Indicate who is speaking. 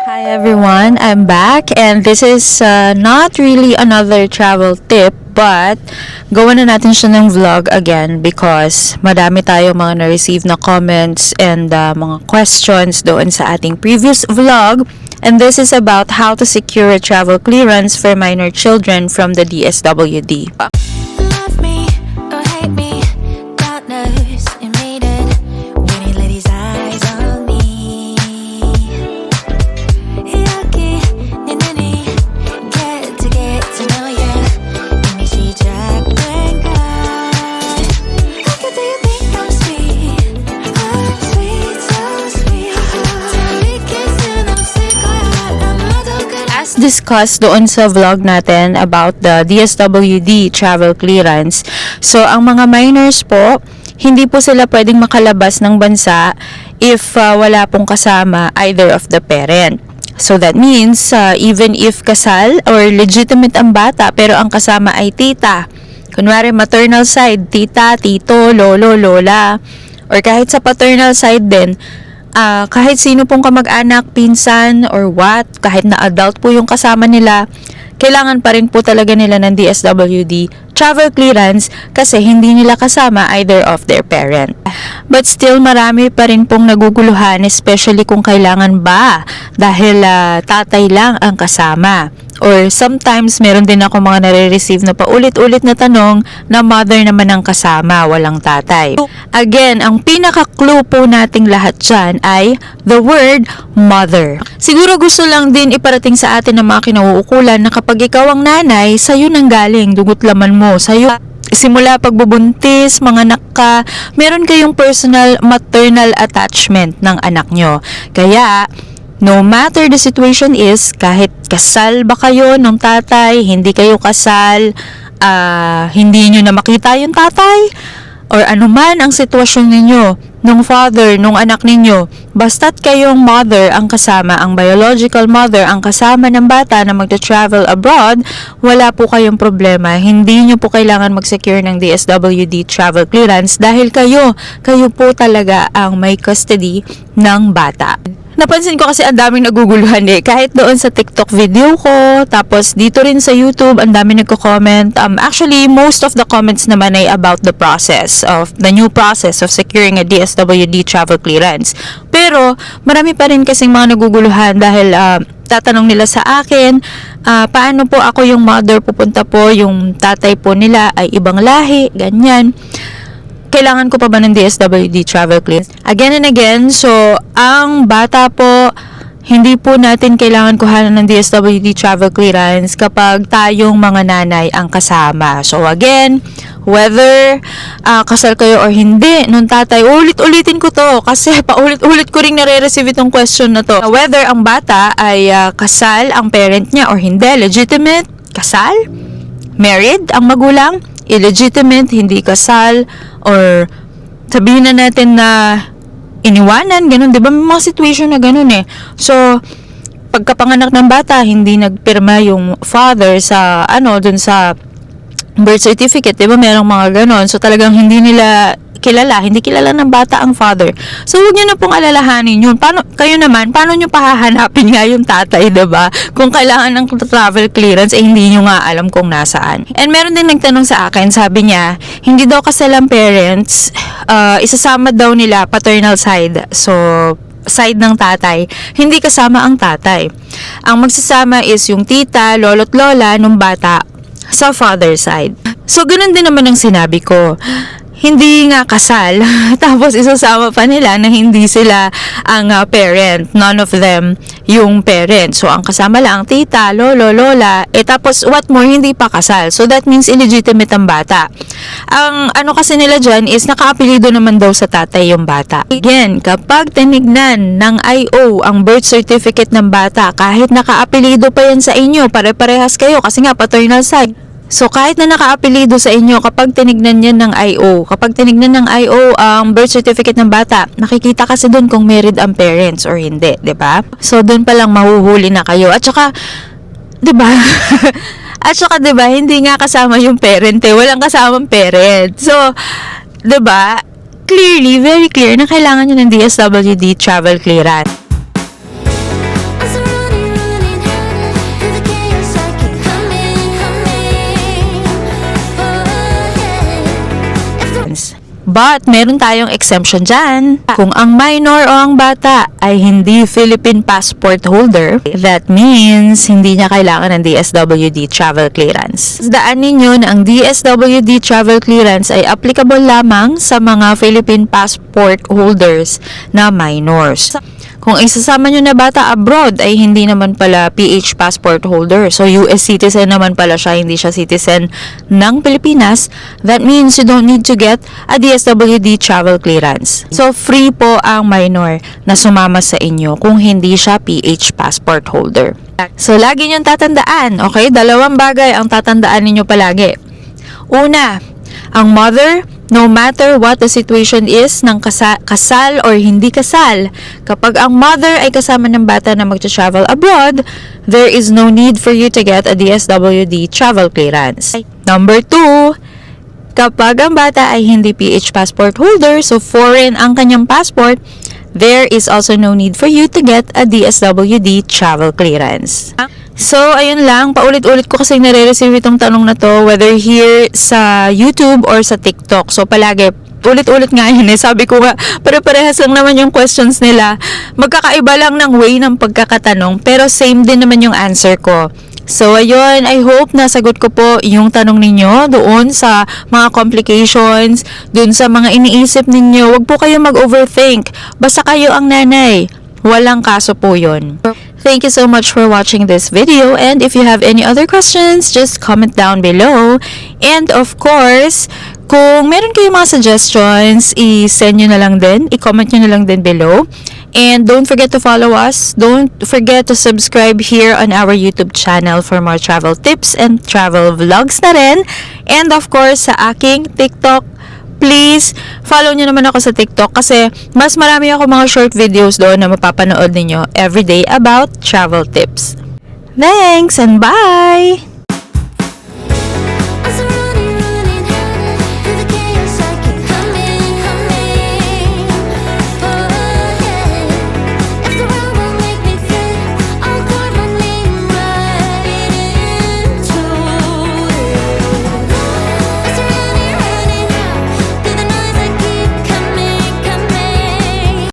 Speaker 1: Hi everyone, I'm back and this is not really another travel tip but gawa na natin siya ng vlog again because madami tayo mga na-receive na comments and mga questions doon sa ating previous vlog, and this is about how to secure a travel clearance for minor children from the DSWD.
Speaker 2: Love me or hate me, God knows you made it when he let his eyes on me. Yucky, ninini, get to know ya. Let me see Jack and God. How could you think I'm sweet? I'm sweet, so sweet. Till we kiss and I'm sick of it. I'm not okay.
Speaker 1: As discussed doon sa vlog natin about the DSWD travel clearance, so ang mga minors po, hindi po sila pwedeng makalabas ng bansa if wala pong kasama either of the parent. So that means even if kasal or legitimate ang bata pero ang kasama ay tita, kunwari maternal side, tita, tito, lolo, lola, or kahit sa paternal side din, kahit sino pong kamag-anak, pinsan, or what, kahit na adult po yung kasama nila, kailangan pa rin po talaga nila ng DSWD travel clearance kasi hindi nila kasama either of their parent. But still, marami pa rin pong naguguluhan, especially kung kailangan ba dahil tatay lang ang kasama. Or sometimes, meron din ako mga nare-receive na paulit-ulit na tanong na mother naman ang kasama, walang tatay. Again, ang pinaka-clue po nating lahat dyan ay the word mother. Siguro gusto lang din iparating sa atin ng mga kinauukulan na kapag ikaw ang nanay, sa'yo nang galing, dugot laman mo, sa'yo simula pagbubuntis, mga anak ka, meron kayong personal maternal attachment ng anak nyo. Kaya, no matter the situation is, kahit kasal ba kayo ng tatay, hindi kayo kasal, hindi nyo na makita yung tatay, or anuman ang sitwasyon ninyo, nung father, nung anak ninyo, basta't kayong mother ang kasama, ang biological mother ang kasama ng bata na magta-travel abroad, wala po kayong problema. Hindi nyo po kailangan mag-secure ng DSWD travel clearance dahil kayo po talaga ang may custody ng bata. Napansin ko kasi ang daming naguguluhan kahit doon sa TikTok video ko, tapos dito rin sa YouTube, ang daming nagko-comment. Actually, most of the comments naman ay about the process of, the new process of securing a DSWD travel clearance. Pero, marami pa rin kasing mga naguguluhan dahil tatanong nila sa akin, paano po ako yung mother pupunta po, yung tatay po nila ay ibang lahi, ganyan. Kailangan ko pa ba ng DSWD travel clearance? Again and again, so ang bata po, hindi po natin kailangan kuhanan ng DSWD travel clearance kapag tayong mga nanay ang kasama. So again, whether kasal kayo or hindi, nung tatay, ulit-ulitin ko to kasi paulit-ulit ko rin nare-receive itong question na to. Whether ang bata ay kasal ang parent niya or hindi, legitimate, kasal, married ang magulang, illegitimate, hindi kasal, or sabihin na natin na iniwanan, ganun, 'di ba? May mga situation na ganun So, pagkapanganak ng bata, hindi nagpirma yung father sa dun sa birth certificate, 'di ba? Merong mga ganun. So, talagang hindi kilala ng bata ang father. So, huwag niyo na pong alalahanin yun. Paano niyo pahahanapin nga yung tatay, diba? Kung kailangan ng travel clearance, hindi niyo nga alam kung nasaan. And meron din nagtanong sa akin, sabi niya, hindi daw kasalang parents, isasama daw nila paternal side. So, side ng tatay, hindi kasama ang tatay. Ang magsasama is yung tita, lolo't lola nung bata sa father side. So, ganun din naman ang sinabi ko. Hindi nga kasal, tapos isasama pa nila na hindi sila ang parent, none of them yung parent. So, ang kasama lang ang tita, lolo, lola, tapos what more, hindi pa kasal. So, that means illegitimate ang bata. Ang kasi nila dyan is nakaapelido naman daw sa tatay yung bata. Again, kapag tinignan ng IO ang birth certificate ng bata, kahit nakaapelido pa yan sa inyo, pare-parehas kayo kasi nga paternal side. So, kahit na nakaapelido sa inyo, kapag tinignan yan ng IO, ang birth certificate ng bata, nakikita kasi doon kung married ang parents or hindi, 'di ba? So, doon pa lang mahuhuli na kayo. At saka, 'di ba? Hindi nga kasama yung parent walang kasamang parent. So, 'di ba? Clearly, very clear na kailangan niyo ng DSWD travel clearance.
Speaker 2: I'm so
Speaker 1: But, meron tayong exemption dyan. Kung ang minor o ang bata ay hindi Philippine passport holder, that means hindi niya kailangan ng DSWD travel clearance. Daan ninyo na ang DSWD travel clearance ay applicable lamang sa mga Philippine passport holders na minors. Kung isasama nyo na bata abroad ay hindi naman pala PH passport holder. So, US citizen naman pala siya, hindi siya citizen ng Pilipinas. That means you don't need to get a DSWD travel clearance. So, free po ang minor na sumama sa inyo kung hindi siya PH passport holder. So, lagi nyo tatandaan, okay? Dalawang bagay ang tatandaan ninyo palagi. Una, ang mother, no matter what the situation is ng kasal or hindi kasal, kapag ang mother ay kasama ng bata na mag-travel abroad, there is no need for you to get a DSWD travel clearance. Number 2, kapag ang bata ay hindi PH passport holder, so foreign ang kanyang passport, there is also no need for you to get a DSWD travel clearance. So, ayun lang. Paulit-ulit ko kasi nare-receive itong tanong na to, whether here sa YouTube or sa TikTok. So, palagi, ulit-ulit nga yun eh. Sabi ko nga, pare-parehas lang naman yung questions nila. Magkakaiba lang ng way ng pagkakatanong, pero same din naman yung answer ko. So, ayun, I hope nasagot ko po yung tanong ninyo doon sa mga complications, doon sa mga iniisip ninyo. Huwag po kayo mag-overthink. Basta kayo ang nanay. Walang kaso po yun. Thank you so much for watching this video, and if you have any other questions, just comment down below. And of course, kung meron kayong mga suggestions, i-send nyo na lang din, i-comment nyo na lang din below. And don't forget to follow us. Don't forget to subscribe here on our YouTube channel for more travel tips and travel vlogs na rin. And of course, sa aking TikTok, please, follow nyo naman ako sa TikTok kasi mas marami ako mga short videos doon na mapapanood ninyo everyday about travel tips. Thanks and bye!